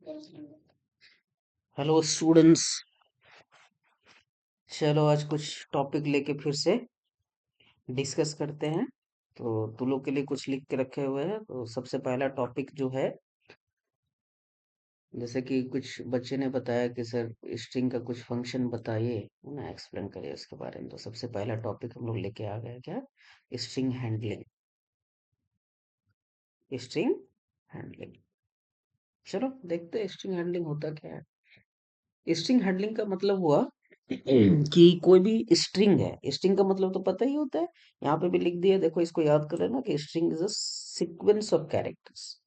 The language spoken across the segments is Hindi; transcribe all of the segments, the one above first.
Hello students. चलो आज कुछ टॉपिक लेके फिर से डिस्कस करते हैं। तो तुम लोग के लिए कुछ लिख के रखे हुए हैं। तो सबसे पहला टॉपिक जो है, जैसे कि कुछ बच्चे ने बताया कि सर स्ट्रिंग का कुछ फंक्शन बताइए, है ना, एक्सप्लेन करिए उसके बारे में। तो सबसे पहला टॉपिक हम लोग लेके आ गए, क्या? String handling. स्ट्रिंग हैंडलिंग, चलो देखते हैं स्ट्रिंग हैंडलिंग होता क्या है। स्ट्रिंग हैंडलिंग का मतलब हुआ कि कोई भी स्ट्रिंग है। स्ट्रिंग का मतलब तो पता ही होता है, यहाँ पे भी लिख दिया, देखो इसको याद कर लेना कि string is a sequence of characters.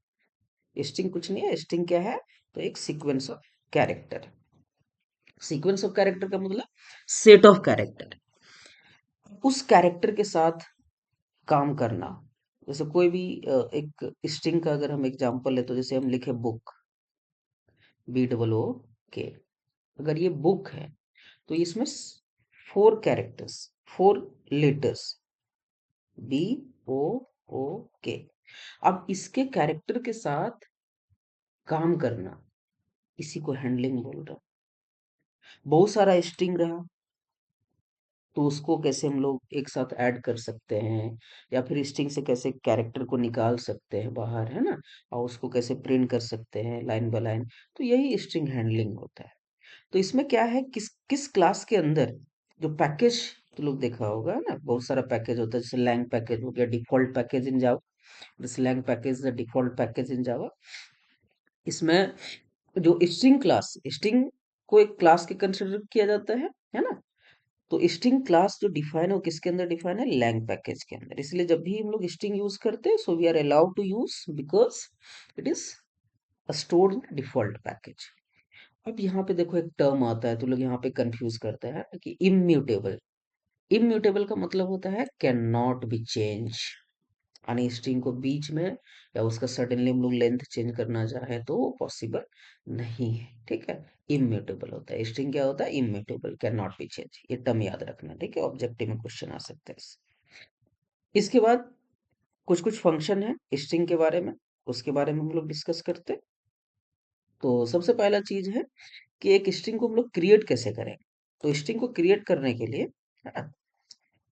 String कुछ नहीं है, स्ट्रिंग क्या है? तो एक sequence of character. Sequence of character का मतलब सेट ऑफ कैरेक्टर, उस कैरेक्टर के साथ काम करना। जैसे कोई भी एक स्ट्रिंग का अगर हम एग्जांपल ले, तो जैसे हम लिखे बुक, BOOK। अगर ये बुक है तो इसमें 4 कैरेक्टर्स, 4 लेटर्स, BOOK। अब इसके कैरेक्टर के साथ काम करना, इसी को हैंडलिंग बोल रहा हूं। बहुत सारा स्ट्रिंग रहा, तो उसको कैसे हम लोग एक साथ ऐड कर सकते हैं, या फिर स्ट्रिंग से कैसे कैरेक्टर को निकाल सकते हैं बाहर, है ना, और उसको कैसे प्रिंट कर सकते हैं लाइन बाय लाइन। तो यही स्ट्रिंग हैंडलिंग होता है। तो इसमें क्या है, किस किस क्लास के अंदर जो पैकेज, तो लोग देखा होगा, है ना, बहुत सारा पैकेज होता है। जैसे लैंग पैकेज हो गया, default package in Java. This lang package the default package in Java. इसमें जो स्ट्रिंग क्लास, स्ट्रिंग को एक क्लास के कंसिडर किया जाता है ना। तो स्ट्रिंग क्लास जो डिफाइन है वो किसके अंदर डिफाइन है? लैंग पैकेज के अंदर। इसलिए जब भी हम लोग स्ट्रिंग यूज करते हैं, so we are allowed to use, because it is stored in default package. अब यहाँ पे देखो एक टर्म आता है, तो लोग यहाँ पे कंफ्यूज करते हैं कि इम्यूटेबल। इम्यूटेबल का मतलब होता है कैन नॉट बी चेंज। यानी स्ट्रिंग को बीच में या उसका सडनली हम लोग लेंथ चेंज करना चाहे तो वो पॉसिबल नहीं है, ठीक है। इम्यूटेबल होता है स्ट्रिंग, क्या होता है? Immutable, can not be change. ये टर्म याद रखना, ठीक है, ऑब्जेक्टिव में क्वेश्चन आ सकते हैं इसके बाद कुछ कुछ फंक्शन है स्ट्रिंग के बारे में, उसके बारे में हम लोग डिस्कस करते हैं। तो सबसे पहला चीज है कि एक स्ट्रिंग को हम लोग क्रिएट कैसे करें। तो स्ट्रिंग को क्रिएट करने के लिए, है ना,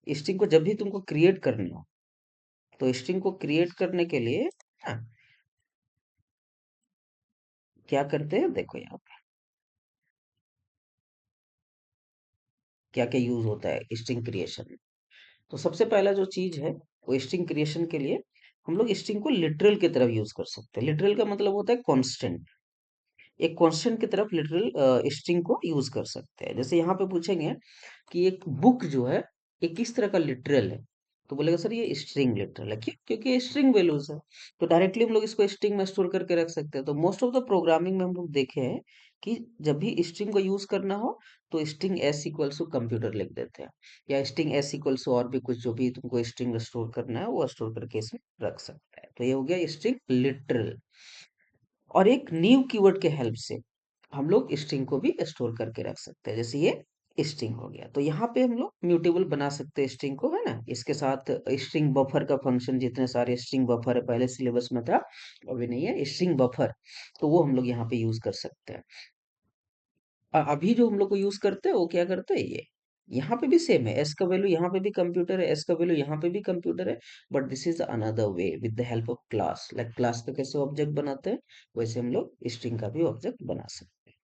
स्ट्रिंग को जब भी तुमको क्रिएट करनी हो, तो स्ट्रिंग को क्रिएट करने के लिए, है ना, क्या करते हैं, देखो यहाँ पे क्या क्या यूज होता है स्ट्रिंग क्रिएशन में। तो सबसे पहला जो चीज है, वो स्ट्रिंग क्रिएशन के लिए हम लोग स्ट्रिंग को लिटरल की तरफ यूज कर सकते हैं। लिटरल का मतलब होता है कांस्टेंट। एक कांस्टेंट की तरफ लिटरल स्ट्रिंग को यूज कर सकते हैं। जैसे यहाँ पे पूछेंगे कि एक बुक जो है, ये किस तरह का लिटरल है, तो बोलेगा सर ये स्ट्रिंग लिटरल है। क्यों? क्योंकि ये स्ट्रिंग वैल्यूज है। तो डायरेक्टली हम लोग इसको स्ट्रिंग में स्टोर करके रख सकते हैं। तो मोस्ट ऑफ द प्रोग्रामिंग में हम लोग देखे हैं कि जब भी स्ट्रिंग को यूज करना हो, तो string S equals to computer लिख देते हैं, या स्ट्रिंग एस इक्वल्स टू और भी कुछ, जो भी तुमको स्ट्रिंग स्टोर करना है वो स्टोर करके इसमें रख सकता है। तो ये हो गया स्ट्रिंग लिटरल। और एक न्यू कीवर्ड के हेल्प से हम लोग स्ट्रिंग को भी स्टोर करके रख सकते हैं। जैसे ये स्ट्रिंग हो गया, तो यहाँ पे हम लोग म्यूटेबल बना सकते हैं स्ट्रिंग को, है ना। इसके साथ स्ट्रिंग बफर का फंक्शन, जितने सारे स्ट्रिंग बफर है पहले सिलेबस में था, अभी नहीं है, स्ट्रिंग बफर, तो वो हम लोग यहाँ पे यूज कर सकते हैं। अभी जो हम लोग को यूज करते हैं वो क्या करते हैं, ये यहाँ पे भी सेम है। एस का वैल्यू यहाँ पे भी कंप्यूटर है, एस का वैल्यू यहाँ पे भी कंप्यूटर है। But this is another way with the help of class. Like class का कैसे ऑब्जेक्ट बनाते हैं, वैसे हम लोग स्ट्रिंग का भी ऑब्जेक्ट बना सकते हैं,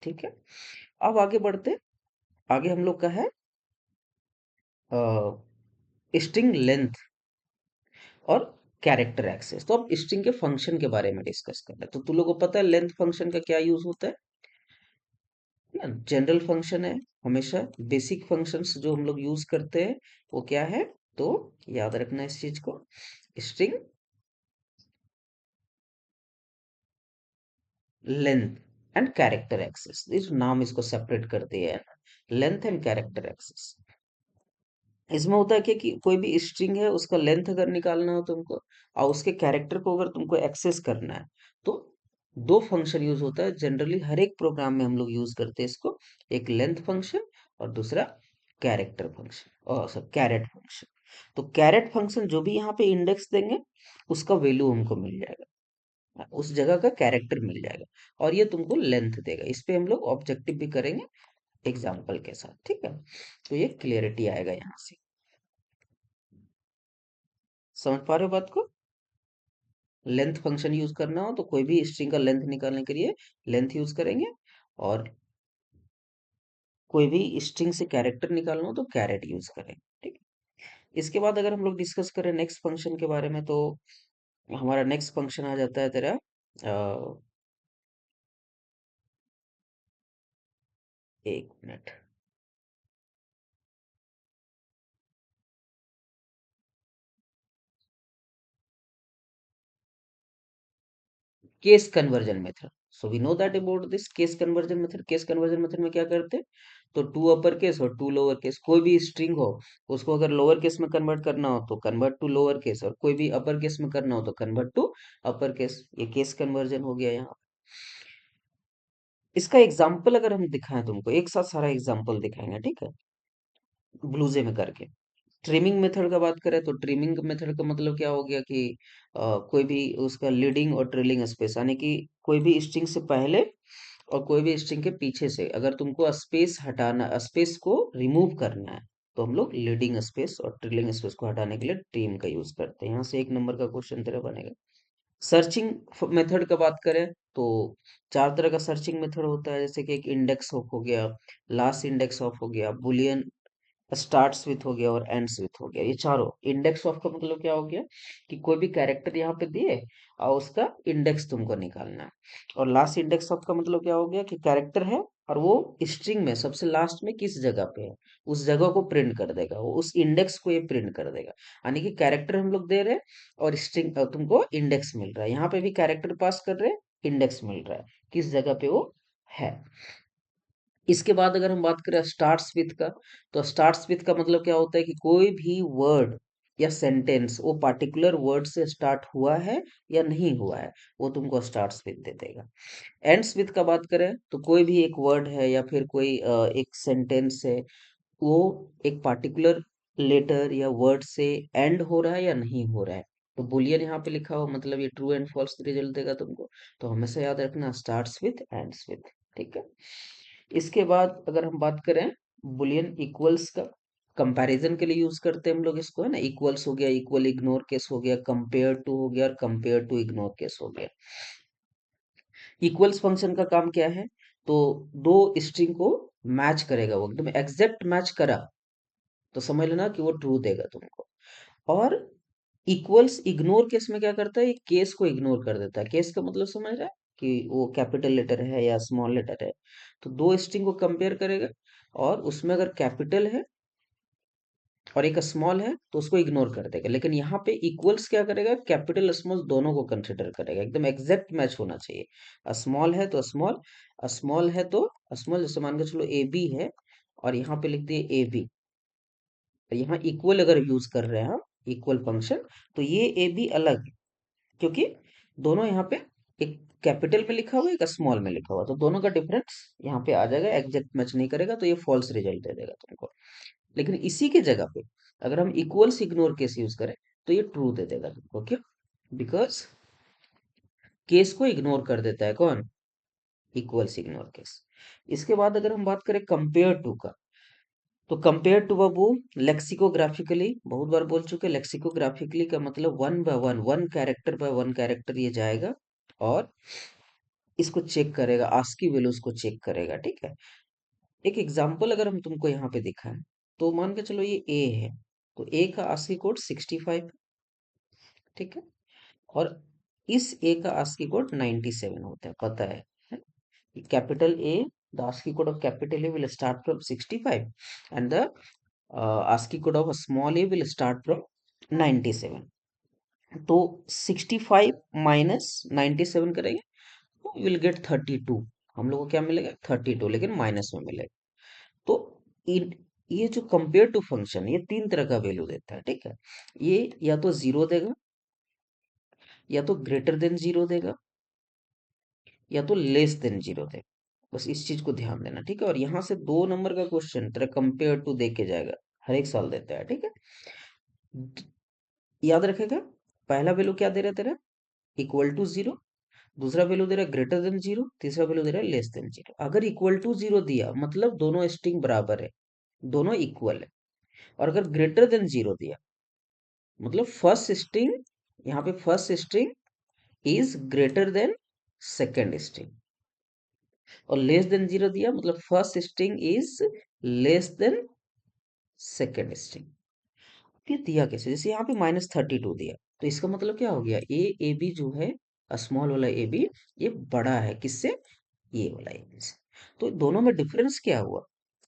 ठीक है। अब आगे बढ़ते हैं। आगे हम लोग का है स्ट्रिंग लेंथ और कैरेक्टर एक्सेस। तो अब स्ट्रिंग के फंक्शन के बारे में डिस्कस कर रहे हैं। तो तुम लोग को पता है लेंथ फंक्शन का क्या यूज होता है ना। जनरल फंक्शन है हमेशा। बेसिक फंक्शंस जो हम लोग यूज करते हैं वो क्या है, तो याद रखना इस चीज को। String length and character access, इस नाम इसको सेपरेट कर दिया है, लेंथ एंड कैरेक्टर एक्सेस। इसमें होता है कि कोई भी स्ट्रिंग है, उसका लेंथ अगर निकालना हो तुमको, और उसके कैरेक्टर को अगर तुमको एक्सेस करना है, तो दो फंक्शन यूज होता है जनरली, हर एक प्रोग्राम में हम लोग यूज करते हैं इसको। एक लेंथ फंक्शन और दूसरा कैरेक्टर फंक्शन, और सब कैरेट फंक्शन। तो कैरेट फंक्शन जो भी यहाँ पे इंडेक्स देंगे, उसका वैल्यू हमको मिल जाएगा। उस जगह का कैरेक्टर मिल जाएगा और ये तुमको लेंथ देगा। इस पे हम लोग ऑब्जेक्टिव भी करेंगे एग्जाम्पल के साथ, ठीक है। तो ये क्लियरिटी आएगा यहाँ से। समझ पा रहे हो बात को? लेंथ फंक्शन यूज करना हो तो कोई भी स्ट्रिंग का लेंथ निकालने के लिए लेंथ यूज करेंगे, और कोई भी स्ट्रिंग से कैरेक्टर निकालना हो तो कैरेट यूज करेंगे, ठीक है। इसके बाद अगर हम लोग डिस्कस करें नेक्स्ट फंक्शन के बारे में, तो हमारा नेक्स्ट फंक्शन आ जाता है तेरा एक minute. Case conversion method. So we know that about this case conversion method. Case conversion method में क्या करते हैं, तो टू अपर केस और टू लोअर केस, कोई भी स्ट्रिंग हो उसको अगर लोअर केस में कन्वर्ट करना हो तो कन्वर्ट टू लोअर केस, और कोई भी अपर केस में करना हो तो कन्वर्ट टू अपर केस। ये केस कन्वर्जन हो गया यहाँ। इसका एग्जाम्पल अगर हम दिखाएं तुमको, एक साथ सारा एग्जाम्पल दिखाएंगे, ठीक है, ब्लूजे में करके। ट्रिमिंग मेथड का बात करें तो ट्रिमिंग मेथड का मतलब क्या हो गया कि कोई भी उसका लीडिंग और ट्रेलिंग स्पेस, यानी कि कोई भी स्ट्रिंग से पहले और कोई भी स्ट्रिंग के पीछे से अगर तुमको स्पेस हटाना, स्पेस को रिमूव करना है, तो हम लोग लीडिंग स्पेस और ट्रेलिंग स्पेस को हटाने के लिए ट्रिम का यूज करते हैं। यहाँ से एक नंबर का क्वेश्चन तेरा बनेगा। सर्चिंग मेथड का बात करें तो चार तरह का सर्चिंग मेथड होता है, जैसे कि एक इंडेक्स ऑफ हो गया, लास्ट इंडेक्स ऑफ हो गया, बुलियन स्टार्ट्स विथ हो गया और एंड्स विथ हो गया। ये चारों। इंडेक्स ऑफ का मतलब क्या हो गया कि कोई भी कैरेक्टर यहाँ पे दिए और उसका इंडेक्स तुमको निकालना है। और लास्ट इंडेक्स ऑफ का मतलब क्या हो गया कि कैरेक्टर है और वो स्ट्रिंग में सबसे लास्ट में किस जगह पे है उस जगह को प्रिंट कर देगा, वो उस इंडेक्स को ये प्रिंट कर देगा। यानी कि कैरेक्टर हम लोग दे रहे हैं और स्ट्रिंग तुमको इंडेक्स मिल रहा है। यहाँ पे भी कैरेक्टर पास कर रहे हैं, इंडेक्स मिल रहा है किस जगह पे वो है। इसके बाद अगर हम बात करें स्टार्ट्स विथ का, तो स्टार्ट्स विथ का मतलब क्या होता है कि कोई भी वर्ड या सेंटेंस वो पार्टिकुलर वर्ड से स्टार्ट हुआ है या नहीं हुआ है, वो तुमको स्टार्ट्स विथ दे देगा। एंड्स विथ का बात करें तो कोई भी एक वर्ड है या फिर कोई एक सेंटेंस है, वो एक पार्टिकुलर लेटर या वर्ड से एंड हो रहा है या नहीं हो रहा है, तो बुलियन यहाँ पे लिखा हो मतलब ये ट्रू एंड फॉल्स रिजल्ट देगा तुमको। तो हमेशा याद रखना स्टार्ट्स विथ एंड्स विथ, ठीक है। इसके बाद अगर हम बात करें बुलियन इक्वल्स का, कंपैरिजन के लिए यूज करते हैं हम लोग इसको, है ना। इक्वल्स हो गया, इक्वल इग्नोर केस हो गया, कंपेयर टू हो गया और कंपेयर टू इग्नोर केस हो गया। इक्वल्स फंक्शन का काम क्या है, तो दो स्ट्रिंग को मैच करेगा, वो एकदम एग्जैक्ट मैच करा तो समझ लेना कि वो ट्रू देगा तुमको। और इक्वल्स इग्नोर केस में क्या करता है, ये केस को इग्नोर कर देता है। केस का मतलब समझ रहा है कि वो कैपिटल लेटर है या स्मॉल लेटर है, तो दो स्ट्रिंग को कंपेयर करेगा और उसमें अगर कैपिटल है और एक स्मॉल है तो उसको इग्नोर कर देगा। लेकिन यहाँ पे इक्वल्स क्या करेगा, कैपिटल स्मॉल दोनों को कंसिडर करेगा, एकदम एग्जैक्ट मैच होना चाहिए। स्मॉल है तो स्मॉल, स्मॉल है तो स्मॉल, जैसे मान के चलो ए बी है और यहाँ पे लिख दिए ए बी, यहाँ इक्वल अगर यूज कर रहे हैं हम इक्वल फंक्शन, तो ये ए बी अलग है, क्योंकि दोनों यहाँ पे एक कैपिटल में लिखा हुआ है एक स्मॉल में लिखा हुआ है, तो दोनों का डिफरेंस यहाँ पे आ जाएगा, एग्जैक्ट मैच नहीं करेगा तो ये फॉल्स रिजल्ट दे देगा तुमको। लेकिन इसी के जगह पे अगर हम इक्वल्स इग्नोर केस यूज करें तो ये ट्रू दे देगा तुमको। क्यों? बिकॉज केस को इग्नोर कर देता है कौन, इक्वल्स इग्नोर केस। इसके बाद अगर हम बात करें कंपेयर टू का, तो कंपेयर टू बाबू लेक्सिकोग्राफिकली, बहुत बार बोल चुके, लेक्सिकोग्राफिकली का मतलब one by one, one character ये जाएगा और इसको चेक करेगा, आस्की वैल्यूज को चेक करेगा, ठीक है। एक एग्जांपल अगर हम तुमको यहाँ पे दिखाएं, तो मान के चलो ये ए है, तो ए का आस्की कोड 65, ठीक है, और इस ए का आस्की कोड 97 होता है, पता है? Capital A, the ASCII code of capital A will start from 65 and the ASCII code of a small a will start from 97। तो 65 माइनस 97 करेंगे तो विल गेट 32। हम लोग को क्या मिलेगा, 32, लेकिन माइनस में मिलेगा। तो इन ये जो कंपेयर टू फंक्शन ये तीन तरह का वैल्यू देता है, ठीक है। ये या तो जीरो देगा, या तो ग्रेटर देन जीरो देगा, या तो लेस देन जीरो देगा। बस इस चीज को ध्यान देना, ठीक है। और यहाँ से 2 नंबर का क्वेश्चन तेरा कंपेयर टू दे के जाएगा, हर एक साल देता है, ठीक है। याद रखेगा, पहला वैल्यू क्या दे रहा है तेरा, इक्वल टू जीरो, दूसरा वैल्यू दे रहा है ग्रेटर देन जीरो, तीसरा वैल्यू दे रहा है लेस देन जीरो। अगर इक्वल टू जीरो दिया मतलब दोनों स्ट्रिंग बराबर है, दोनों इक्वल है। और अगर ग्रेटर देन जीरो दिया मतलब फर्स्ट स्ट्रिंग, यहाँ पे first string is greater than second string. और लेस देन जीरो दिया मतलब first string is less than second string. ये दिया कैसे, जैसे यहाँ पे -32 दिया, तो इसका मतलब क्या हो गया, ए बी जो है स्मॉल वाला ए बी, ये बड़ा है किससे, ये वाला ए बी से। तो दोनों में डिफरेंस क्या हुआ,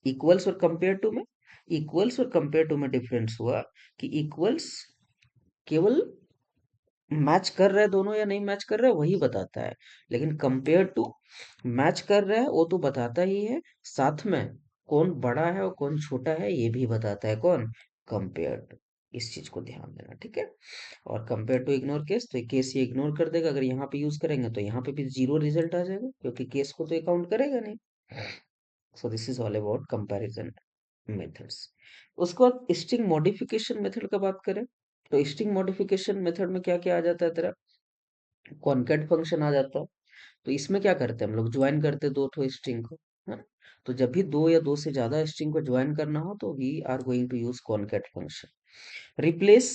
इक्वल्स और कंपेयर टू में, इक्वल्स और कंपेयर टू में डिफरेंस हुआ कि इक्वल्स केवल मैच कर रहा है दोनों या नहीं मैच कर रहा है वही बताता है, लेकिन कंपेयर टू मैच कर रहा है वो तो बताता ही है, साथ में कौन बड़ा है और कौन छोटा है ये भी बताता है, कौन, कंपेयर टू। इस चीज को ध्यान देना, ठीक है। और कंपेयर टू इग्नोर केस, तो केस ये इग्नोर कर देगा, अगर यहाँ पे यूज करेंगे तो यहाँ पे भी जीरो रिजल्ट आ जाएगा क्योंकि केस को तो ये काउंट करेगा नहीं। So this is all about comparison methods. उसके बाद स्ट्रिंग मॉडिफिकेशन मेथड का बात करें, तो स्ट्रिंग मॉडिफिकेशन मेथड में क्या क्या आ जाता है तेरा, कॉनकैट फंक्शन आ जाता है। तो इसमें क्या करते हैं हम लोग, ज्वाइन करते हैं दो ठो स्ट्रिंग को, है ना? तो जब भी दो या दो से ज्यादा स्ट्रिंग को ज्वाइन करना हो तो we are going to use concat function. Replace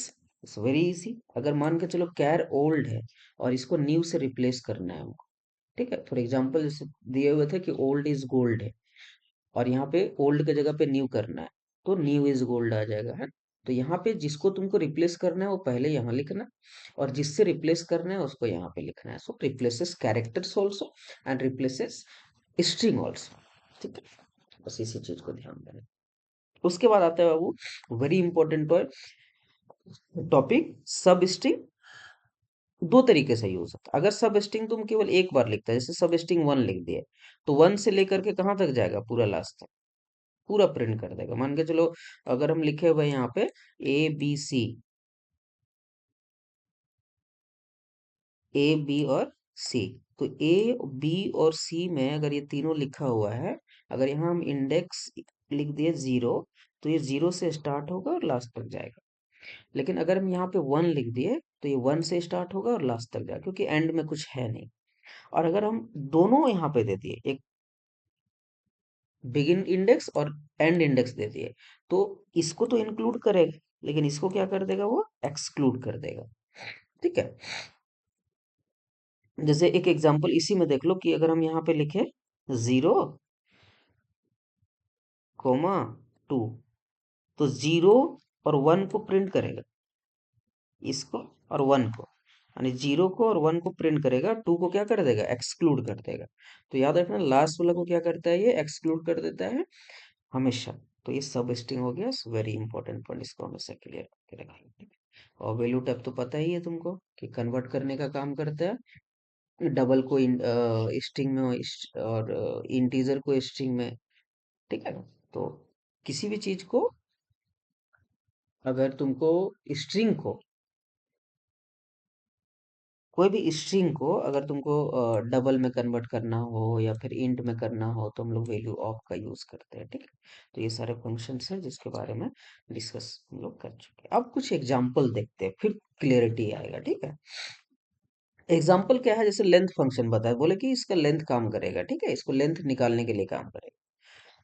it's very easy, अगर मान के चलो कैर ओल्ड है और इसको न्यू से रिप्लेस करना है हमको, ठीक है। फॉर एग्जाम्पल जैसे दिए हुए थे कि ओल्ड इज गोल्ड है और यहाँ पे ओल्ड के जगह पे न्यू करना है, तो न्यू इज गोल्ड आ जाएगा, है। तो यहाँ पे जिसको तुमको रिप्लेस करना है वो पहले यहाँ लिखना, और जिससे रिप्लेस करना है उसको यहाँ पे लिखना है। So replaces characters also and replaces string also, ठीक है। बस इसी चीज को ध्यान देना। उसके बाद आता है बाबू very important topic, substring. दो तरीके से यूज होता है, अगर सब स्ट्रिंग तुम केवल एक बार लिखता है, जैसे सब स्ट्रिंग वन लिख दिए, तो वन से लेकर के कहाँ तक जाएगा, पूरा लास्ट तक पूरा प्रिंट कर देगा। मान के चलो अगर हम लिखे हुए यहाँ पे A B C, A B और C, तो A B और C में अगर ये तीनों लिखा हुआ है, अगर यहाँ हम इंडेक्स लिख दिए जीरो, तो ये जीरो से स्टार्ट होगा और लास्ट तक जाएगा। लेकिन अगर हम यहाँ पे वन लिख दिए तो ये वन से स्टार्ट होगा और लास्ट तक जाएगा, क्योंकि एंड में कुछ है नहीं। और अगर हम दोनों यहाँ पे दे दिए, एक बिगिन इंडेक्स और एंड इंडेक्स दे दिए, तो इसको तो इंक्लूड करेगा लेकिन इसको क्या कर देगा, वो एक्सक्लूड कर देगा, ठीक है। जैसे एक एग्जांपल इसी में देख लो कि अगर हम यहाँ पे लिखे 0, 2, तो 0 और 1 को प्रिंट करेगा, इसको और 1 को, यानी 0 को और 1 को प्रिंट करेगा, 2 को क्या कर देगा, एक्सक्लूड कर देगा। तो याद रखना लास्ट वाला को क्या करता है, ये एक्सक्लूड कर देता है हमेशा। तो ये सब स्ट्रिंग हो गया, वेरी इंपॉर्टेंट पॉइंट, इसको हमेशा क्लियर करके रखेंगे। और वैल्यू टाइप तो पता ही है तुमको कि कन्वर्ट करने का काम करता है, डबल को स्ट्रिंग में और इंटीजर को स्ट्रिंग में, ठीक है ना। तो किसी भी चीज को, अगर तुमको स्ट्रिंग को, कोई भी स्ट्रिंग को अगर तुमको डबल में कन्वर्ट करना हो या फिर इंट में करना हो तो हम लोग वैल्यू ऑफ का यूज करते हैं, ठीक है। तो ये सारे फंक्शंस हैं जिसके बारे में डिस्कस हम लोग कर चुके हैं। अब कुछ एग्जांपल देखते हैं फिर क्लियरिटी आएगा, ठीक है। एग्जाम्पल क्या है, जैसे लेंथ फंक्शन बताया, बोले कि इसका लेंथ काम करेगा, ठीक है, इसको लेंथ निकालने के लिए काम करेगा।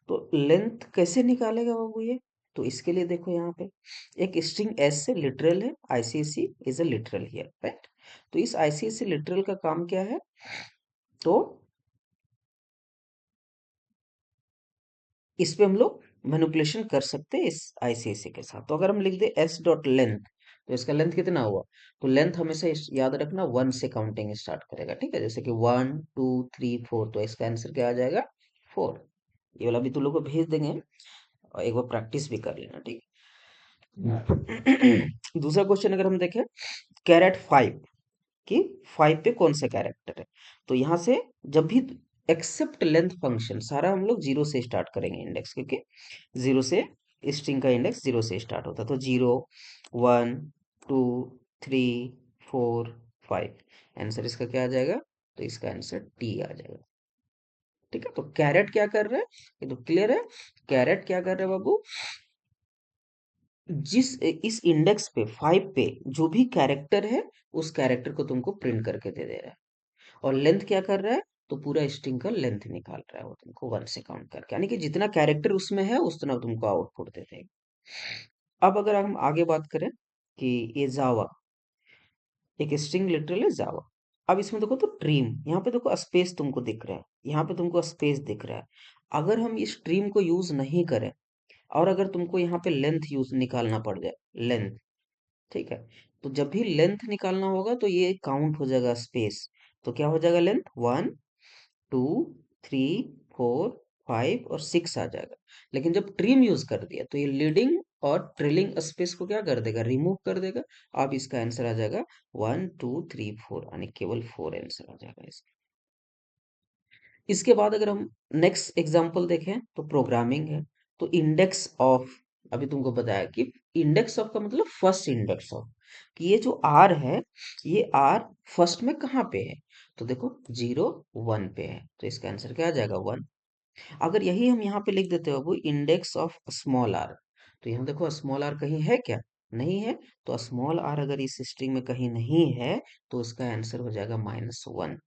तो लेंथ कैसे निकालेगा बाबू ये, तो इसके लिए देखो यहाँ पे एक स्ट्रिंग एस से लिटरल है, ICSC is a literal here, right. तो इस आईसीएससी लिटरल का काम क्या है, तो इस पे हम लोग मैनिपुलेशन कर सकते हैं इस आईसीएससी के साथ। तो अगर हम लिख दे एस डॉट लेंथ, तो इसका लेंथ कितना हुआ, तो लेंथ हमेशा याद रखना वन से काउंटिंग स्टार्ट करेगा, ठीक है। जैसे कि 1, 2, 3, 4, तो इसका आंसर क्या आ जाएगा, 4। ये वाला भी तुम लोग को भेज देंगे और एक बार प्रैक्टिस भी कर लेना, ठीक है। दूसरा क्वेश्चन अगर हम देखें, कैरेट 5 कि 5 पे कौन सा कैरेक्टर है, तो यहाँ से जब भी एक्सेप्ट लेंथ फंक्शन सारा हम लोग जीरो से स्टार्ट करेंगे इंडेक्स, क्योंकि जीरो से स्ट्रिंग का इंडेक्स जीरो से स्टार्ट होता है। तो 0, 1, 2, 3, 4, 5, आंसर इसका क्या आ जाएगा, तो इसका आंसर टी आ जाएगा, ठीक है। तो कैरेट क्या कर रहा है, ये तो क्लियर है। कैरेट क्या कर रहा है बाबू, जिस इस इंडेक्स पे 5 पे जो भी कैरेक्टर है उस कैरेक्टर को तुमको प्रिंट करके दे दे रहा है। और लेंथ क्या कर रहा है, तो पूरा स्ट्रिंग का लेंथ निकाल रहा है वो तुमको 1 से काउंट करके, यानी कि जितना कैरेक्टर उसमें है उतना तुमको आउटपुट दे देगा। अब अगर हम आगे बात करें कि ये जावा एक स्ट्रिंग लिटरल है जावा। अब इसमें देखो तो ट्रीम, यहाँ पे देखो स्पेस तुमको दिख रहा है, यहाँ पे तुमको स्पेस दिख रहा है। अगर हम इस ट्रीम को यूज नहीं करें और अगर तुमको यहाँ पे लेंथ यूज निकालना पड़ जाए, लेंथ, ठीक है, तो जब भी लेंथ निकालना होगा तो ये काउंट हो जाएगा स्पेस। तो क्या हो जाएगा, लेंथ 1 2 3 4 5 और 6 आ जाएगा। लेकिन जब ट्रिम यूज कर दिया तो ये लीडिंग और ट्रेलिंग स्पेस को क्या कर देगा, रिमूव कर देगा। अब इसका आंसर आ जाएगा 1 2 3 4, यानी केवल 4 आंसर आ जाएगा इसका। इसके बाद अगर हम नेक्स्ट एग्जांपल देखें तो प्रोग्रामिंग है। तो इंडेक्स ऑफ, अभी तुमको बताया कि इंडेक्स ऑफ का मतलब फर्स्ट इंडेक्स ऑफ, कि ये जो आर है, ये आर फर्स्ट में कहाँ पे है, तो देखो 0 1 पे है, तो इसका आंसर क्या आ जाएगा 1। अगर यही हम यहाँ पे लिख देते हो वो इंडेक्स ऑफ स्मॉल आर, तो यहाँ देखो स्मॉल आर कहीं है क्या, नहीं है, तो स्मॉल आर अगर इस स्ट्रिंग में कहीं नहीं है तो उसका आंसर हो जाएगा -1।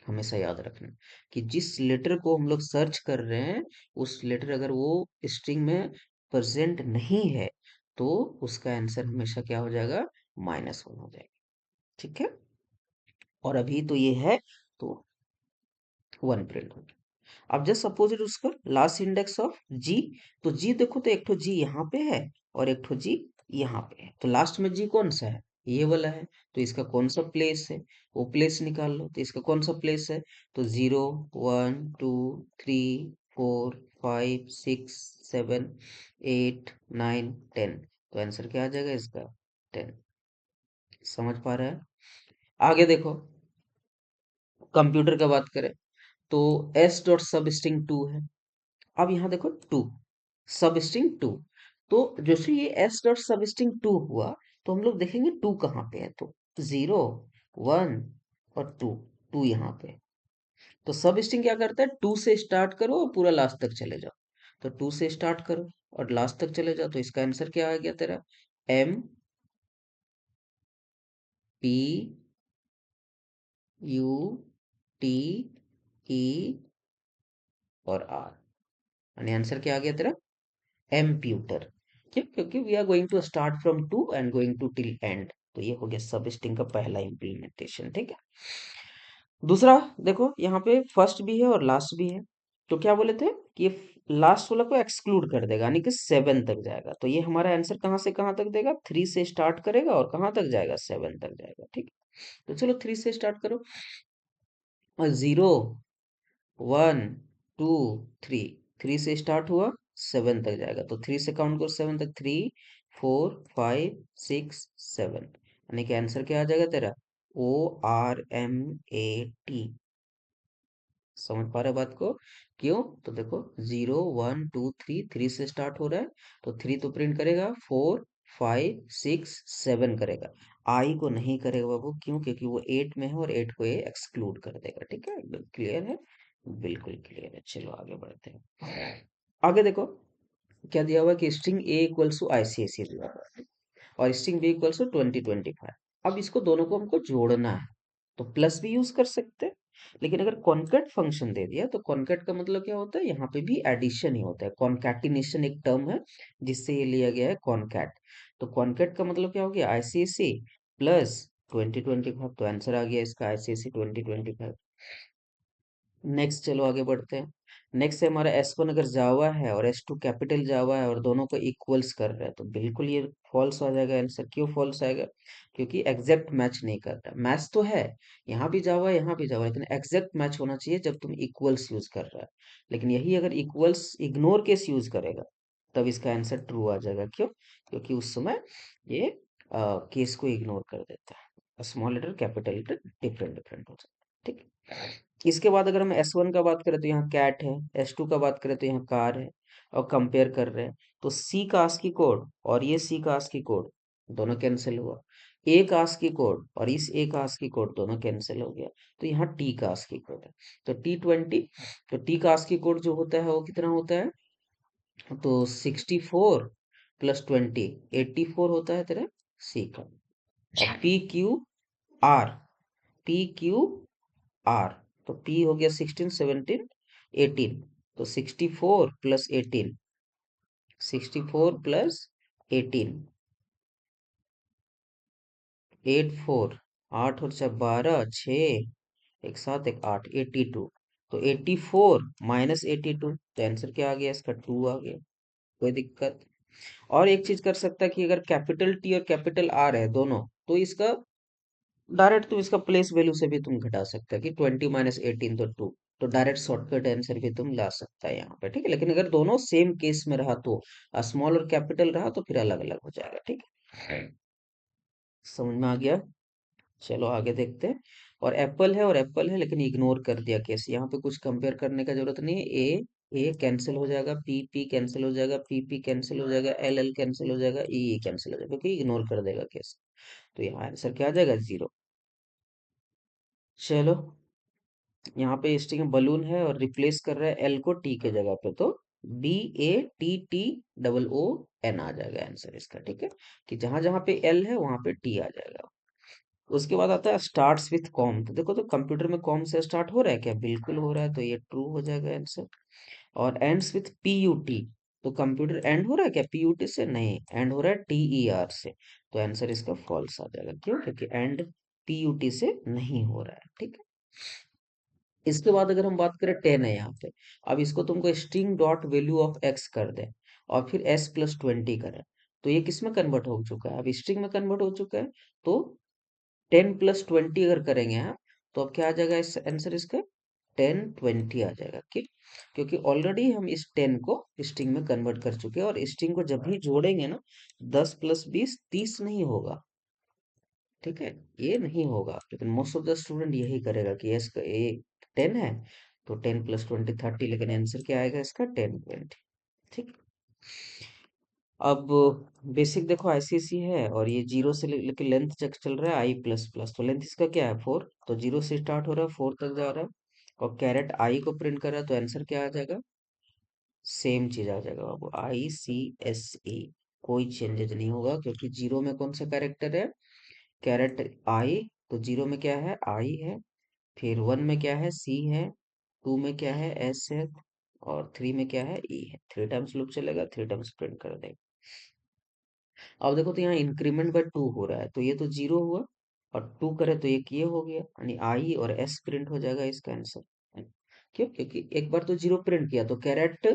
हमेशा याद रखना कि जिस लेटर को हम लोग सर्च कर रहे हैं उस लेटर अगर वो स्ट्रिंग में प्रेजेंट नहीं है तो उसका आंसर हमेशा क्या हो जाएगा, -1 हो जाएगा। ठीक है, और अभी तो ये है तो 1 प्रिंट हो गया। अब जस्ट सपोज इट उसका लास्ट इंडेक्स ऑफ जी, तो जी देखो तो एक तो जी यहाँ पे है और एक तो जी यहाँ पे है, तो लास्ट में जी कौन सा है, ये वाला है, तो इसका कौन सा प्लेस है, वो प्लेस निकाल लो, तो इसका कौन सा प्लेस है, तो 0 1 2 3 4 5 6 7 8 9 10, तो आंसर क्या आ जाएगा इसका 10। समझ पा रहा है। आगे देखो, कंप्यूटर का बात करें तो S dot substring two है। अब यहाँ देखो टू, सब स्ट्रिंग टू, तो जैसे ये S dot substring two हुआ तो हम लोग देखेंगे टू कहाँ पे है, तो 0 1 और 2, टू यहाँ पे है। तो सब स्ट्रिंग क्या करता है, टू से स्टार्ट करो और पूरा लास्ट तक चले जाओ, तो टू से स्टार्ट करो और लास्ट तक चले जाओ, तो इसका आंसर क्या आ गया तेरा, MP U T E और R, यानी आंसर क्या आ गया तेरा, एम्प्यूटर। क्यों, क्योंकि we are going to start from two and going to till end, तो ये हो गया सब स्ट्रिंग का पहला इम्प्लीमेंटेशन। ठीक है, दूसरा देखो यहाँ पे फर्स्ट भी है और लास्ट भी है, तो क्या बोले थे कि लास्ट वाला को एक्सक्लूड कर देगा, यानी कि 7 तक जाएगा, तो ये हमारा आंसर कहाँ से कहाँ तक देगा, 3 से स्टार्ट करेगा और कहाँ तक जाएगा, 7 तक जाएगा। ठीक है, तो चलो 3 से स्टार्ट करो, और 0 1 2 3, 3 से स्टार्ट हुआ 7 तक जाएगा, तो 3 से काउंट करो 7 तक, 3 4 5 6 7, यानी कि आंसर क्या आ जाएगा तेरा, ORMAT। समझ पा रहे हो बात को, क्यों, तो देखो 0 1 2 3, 3 से स्टार्ट हो रहा है, तो 3 तो प्रिंट करेगा, 4 5 6 7 करेगा, आई को नहीं करेगा बाबू, क्यों, क्योंकि वो 8 में है और 8 को ये एक्सक्लूड कर देगा। ठीक है, एकदम क्लियर है, बिल्कुल क्लियर है। चलो आगे बढ़ते हैं। आगे देखो क्या दिया हुआ है कि string A equals to ICIC दिया हुआ है और स्ट्रिंग बी इक्वल्स टू 20 25। अब इसको दोनों को हमको जोड़ना है, तो प्लस भी यूज कर सकते हैं, लेकिन अगर कॉन्कैट फंक्शन दे दिया तो कॉन्कैट का मतलब क्या होता है, यहाँ पे भी एडिशन ही होता है। कॉन्कैटिनेशन एक टर्म है जिससे ये लिया गया है कॉन्कैट, तो कॉन्कैट का मतलब क्या हो गया, ICIC प्लस 20 25, तो आंसर आ गया इसका ICIC 20 25। नेक्स्ट चलो आगे बढ़ते हैं। नेक्स्ट है हमारा S1 अगर जावा है और S2 कैपिटल जावा है और दोनों को इक्वल्स कर रहा है, तो बिल्कुल ये फॉल्स आ जाएगा आंसर। क्यों फॉल्स आएगा, क्योंकि एग्जैक्ट मैच नहीं कर रहा, मैच तो है, यहाँ भी जावा है यहाँ भी जावा है, लेकिन एग्जैक्ट मैच होना चाहिए जब तुम इक्वल्स यूज कर रहा है, लेकिन यही अगर इक्वल्स इग्नोर केस यूज करेगा तब इसका आंसर ट्रू आ जाएगा। क्यों, क्योंकि उस समय ये केस को इग्नोर कर देता है, small letter capital letter different different हो जाता है। ठीक है, इसके बाद अगर हम S1 का बात करें तो यहाँ कैट है, S2 का बात करें तो यहाँ कार है, और कंपेयर कर रहे हैं तो C का ASCII कोड और ये C का ASCII कोड दोनों कैंसिल हुआ, A का ASCII कोड और इस A का ASCII कोड दोनों कैंसिल हो गया, तो यहाँ T का ASCII कोड है, तो T20, तो T का ASCII कोड जो होता है वो कितना होता है, तो 64 + 20 84 होता है तेरा C का। PQR, PQR आर, तो पी हो गया 16 17 18, तो 64 प्लस 18, 64 प्लस 18, 84, 8 और 12, 6, एक साथ एक 8, 82, तो 84 माइनस 82, तो आंसर क्या आ गया इसका? 2 आ गया। कोई दिक्कत? और एक चीज कर सकता है कि अगर कैपिटल टी और कैपिटल आर है दोनों, तो इसका डायरेक्ट तुम इसका प्लेस वैल्यू से भी तुम घटा सकते हो कि 20 माइनस 18 तो 2, तो डायरेक्ट शॉर्टकट आंसर भी तुम ला सकता है यहाँ पे, ठीक है। लेकिन अगर दोनों सेम केस में रहा तो स्मॉल और कैपिटल रहा तो फिर अलग अलग हो जाएगा, ठीक है। समझ में आ गया? चलो आगे देखते हैं। और एप्पल है और एप्पल है, लेकिन इग्नोर कर दिया केस, यहाँ पे कुछ कंपेयर करने का जरूरत नहीं है। ए कैंसिल हो जाएगा, पी पी कैंसिल हो जाएगा, पी पी कैंसिल हो जाएगा, एल एल कैंसिल हो जाएगा, ई कैंसिल हो जाएगा, क्योंकि इग्नोर कर देगा केस। तो यहाँ आंसर क्या आ जाएगा? 0। चलो, यहाँ पे स्ट्रिंग में बलून है और रिप्लेस कर रहा है एल को टी के जगह पे, तो BATT, आ जाएगा आंसर इसका, ठीक है। कि जहां जहां पे एल है वहां पे टी आ जाएगा। उसके बाद आता है स्टार्ट्स विथ कॉम, तो देखो तो कंप्यूटर में कॉम से स्टार्ट हो रहा है क्या? बिल्कुल हो रहा है, तो ये ट्रू हो जाएगा आंसर। और एंड्स विथ PUT, तो कंप्यूटर एंड हो रहा है क्या PUT से? नहीं, एंड हो रहा है TER से, तो आंसर इसका फॉल्स आ जाएगा। क्यों? क्योंकि एंड PUT से नहीं हो रहा है, ठीक है। इसके बाद अगर हम बात करें 10 है यहाँ पे, अब इसको तुमको string dot value of x कर दे और फिर s प्लस 20 करें, तो ये किस में कन्वर्ट हो चुका है? अब स्ट्रिंग में कन्वर्ट हो चुका है। तो 10 प्लस 20 अगर करेंगे आप, तो अब क्या आ जाएगा इस आंसर इसका? 10 20 आ जाएगा। क्यों? क्योंकि ऑलरेडी हम इस 10 को स्ट्रिंग में कन्वर्ट कर चुके हैं, और स्ट्रिंग को जब भी जोड़ेंगे ना, 10 प्लस 20 30 नहीं होगा, ठीक है। ये नहीं होगा, लेकिन मोस्ट ऑफ द स्टूडेंट यही करेगा कि एस का ए 10 है, तो 10 प्लस 20 30, लेकिन आंसर क्या आएगा इसका? 10 20, ठीक। अब बेसिक देखो आईसीएसई है, और ये जीरो से लेके लेंथ तक चल रहा है आई प्लस प्लस, तो लेंथ इसका क्या है? 4, तो जीरो से स्टार्ट हो रहा है 4 तक जा रहा है, और कैरेट आई को प्रिंट कर रहा है, तो आंसर क्या आ जाएगा? सेम चीज आ जाएगा बाबू, ICSE। कोई चेंजेस नहीं होगा, क्योंकि जीरो में कौन सा कैरेक्टर है? कैरेट आई, तो जीरो में क्या है? आई है, फिर वन में क्या है? सी है, टू में क्या है? एस है, और थ्री में क्या है? ई है। 3 टाइम्स लूप चलेगा, 3 टाइम्स प्रिंट कर देगा। अब देखो तो यहाँ इंक्रीमेंट बाय 2 हो रहा है, तो ये तो जीरो हुआ, और 2 करे तो एक ये हो गया, यानी आई और एस प्रिंट हो जाएगा इसका आंसर। क्यों? क्योंकि एक बार तो जीरो प्रिंट किया, तो कैरेट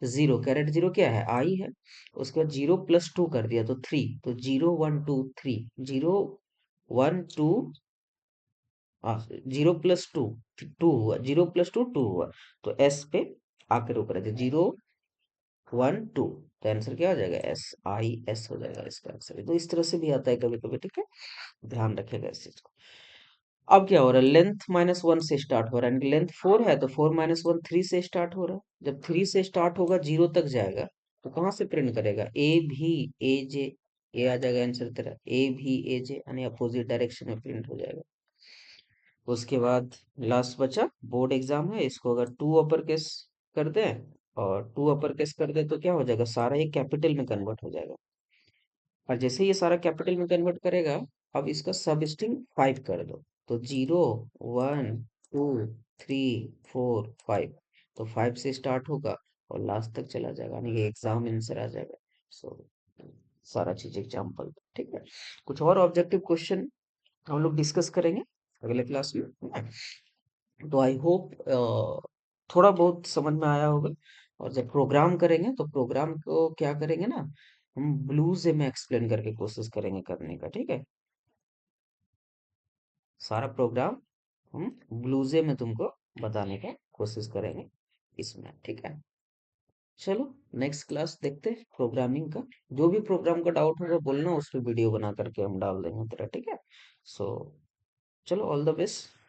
जीरो, कैरेट जीरो क्या है? आई है। उसके बाद जीरो प्लस टू कर दिया तो 3, तो 0 1 2 3, 0 1 2, हाँ, 0 प्लस 2 2 हुआ, 0 प्लस 2 2 हुआ, तो एस पे आकर ऊपर है, 0 1 2, तो आंसर क्या हो जाएगा? SIS हो जाएगा इसका आंसर। तो इस तरह से भी आता है कभी कभी, ठीक है, ध्यान रखेगा इस चीज को। अब क्या हो रहा है? लेंथ -1 से स्टार्ट हो रहा है, लेंथ 4 है, तो 4 - 1 3 से स्टार्ट हो रहा है। जब 3 से स्टार्ट होगा, जीरो तक जाएगा, तो कहाँ से प्रिंट करेगा? AVAJ, ये आ जाएगा आंसर तेरा, AVAJ, यानी अपोजिट डायरेक्शन में प्रिंट हो जाएगा। उसके बाद लास्ट बचा बोर्ड एग्जाम है, इसको अगर टू अपर केस कर दें और टू अपर केस कर दें, तो क्या हो जाएगा? सारा ये कैपिटल में कन्वर्ट हो जाएगा। और जैसे ये सारा कैपिटल में कन्वर्ट करेगा, अब इसका सब स्ट्रिंग 5 कर दो, तो 0 1 2 3 4 5, तो 5 से स्टार्ट होगा और लास्ट तक चला जाएगा, यानी ये एग्जाम आंसर आ जाएगा। सो सारा चीज एग्जाम्पल, ठीक है। कुछ और ऑब्जेक्टिव क्वेश्चन हम लोग डिस्कस करेंगे अगले क्लास में। तो आई होप थोड़ा बहुत समझ में आया होगा। और जब प्रोग्राम करेंगे, तो प्रोग्राम को क्या करेंगे ना, हम ब्लू से में एक्सप्लेन करके कोशिश करेंगे करने का, ठीक है। सारा प्रोग्राम हम ब्लूजे में तुमको बताने का कोशिश करेंगे इसमें, ठीक है। चलो, नेक्स्ट क्लास देखते हैं प्रोग्रामिंग का। जो भी प्रोग्राम का डाउट होगा बोलना, उस पर वीडियो बना करके हम डाल देंगे तेरा, ठीक है। सो चलो, ऑल द बेस्ट।